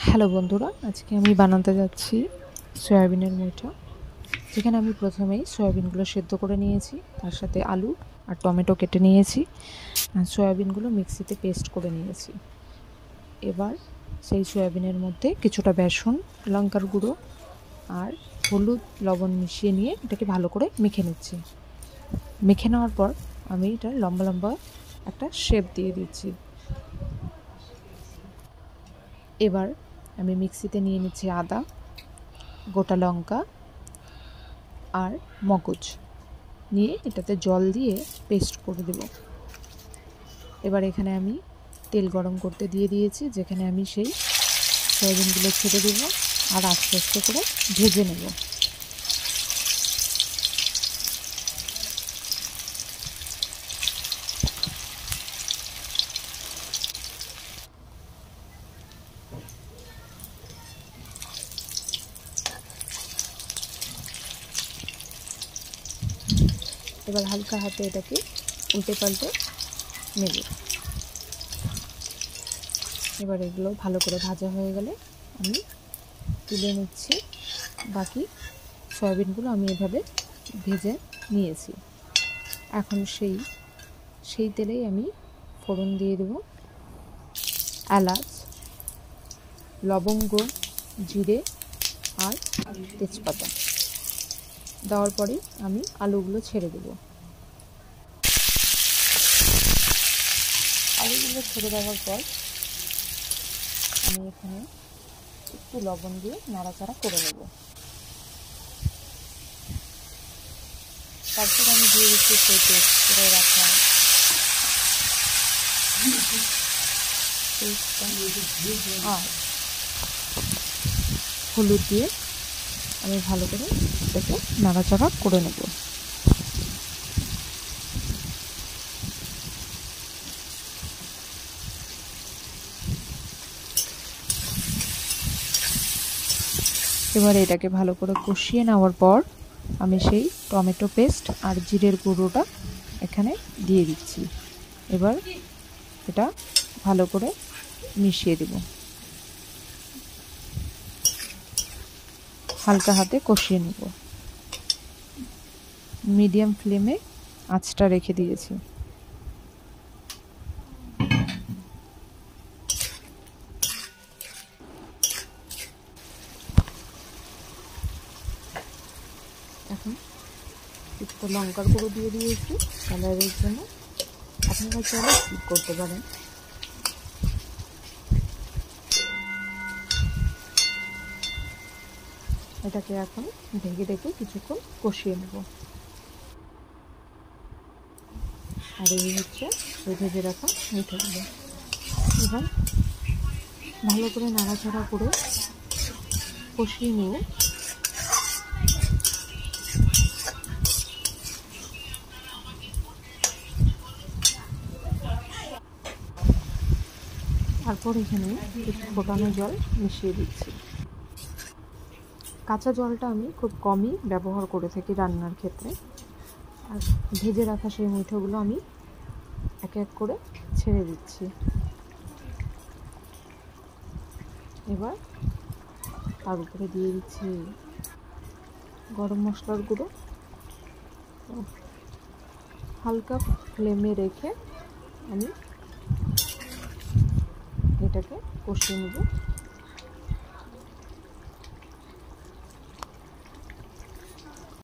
Hello বন্ধুরা, আজকে আমি বানাতে যাচ্ছি সয়াবিনের মুইঠা। যেখানে আমি প্রথমেই সয়াবিনগুলো সেদ্ধ করে নিয়েছি, তার সাথে আলু আর টমেটো কেটে নিয়েছি, আর সয়াবিনগুলো মিক্সিতে পেস্ট করে নিয়েছি। এবার সেই সয়াবিনের মধ্যে কিছুটা বেসন, লঙ্কার গুঁড়ো আর হলুদ লবণ মিশিয়ে নিয়ে এটাকে ভালো করে মেখে নিচ্ছি। মেখে নেওয়ার পর আমি এটা লম্বা লম্বা একটা শেপ দিয়ে দিচ্ছি। এবার আমি মিক্সিতে নিয়ে নিচ্ছি আদা, গোটা লঙ্কা আর মগজ নিয়ে এটাতে জল দিয়ে পেস্ট করে দেব। এবার এখানে আমি তেল গরম করতে দিয়ে দিয়েছি, যেখানে আমি সেই সয়াবিনগুলো ছেড়ে দেব আর আস্তে আস্তে করে ভেজে নেব। এবার হালকা হাতে এটাকে উল্টে পাল্টে নেব। এবার এগুলো ভালো করে ভাজা হয়ে গেলে আমি তুলে নিচ্ছি। বাকি সয়াবিনগুলো আমি এভাবে ভেজে নিয়েছি। এখন সেই তেলেই আমি ফোড়ন দিয়ে দেব এলাচ, লবঙ্গ, জিরে আর তেজপাতা। দেওয়ার পরে আমি আলুগুলো ছেড়ে দেব। আলুগুলো ছেড়ে দেওয়ার পর আমি এখানে একটু লবণ দিয়ে নাড়াচাড়া করে নেব। তারপর আমি দিয়ে দিচ্ছি সেই পেস্ট করে রাখা আর হলুদ দিয়ে আমি ভালো করে এটাকে নাড়াচাড়া করে নেব। এবার এটাকে ভালো করে কষিয়ে নেওয়ার পর আমি সেই টমেটো পেস্ট আর জিরের গুঁড়োটা এখানে দিয়ে দিচ্ছি। এবার এটা ভালো করে মিশিয়ে দেব। হালকা হাতে কষিয়ে নেব। মিডিয়াম ফ্লেমে আঁচটা রেখে দিয়েছি। এখন একটু লঙ্কার গুঁড়ো দিয়ে দিয়েছি কালারের জন্য। আপনারা চাইলে স্কিপ করতে পারেন। এটাকে এখন ঢেকে ঢেকে কিছুক্ষণ কষিয়ে নেব। আর এই হচ্ছে ওই ভেজে রাখা মিঠাগুলো। এবার ভালো করে নাড়াচাড়া করে কষিয়ে নেব। তারপর এখানে একটু ফোটানো জল মিশিয়ে দিচ্ছি। কাঁচা জলটা আমি খুব কমই ব্যবহার করে থাকি রান্নার ক্ষেত্রে। আর ভেজে রাখা সেই মুঠোগুলো আমি এক এক করে ছেড়ে দিচ্ছি। এবার তার উপরে দিয়ে দিচ্ছি গরম মশলার গুঁড়ো। হালকা ফ্লেমে রেখে আমি এটাকে কষিয়ে নেব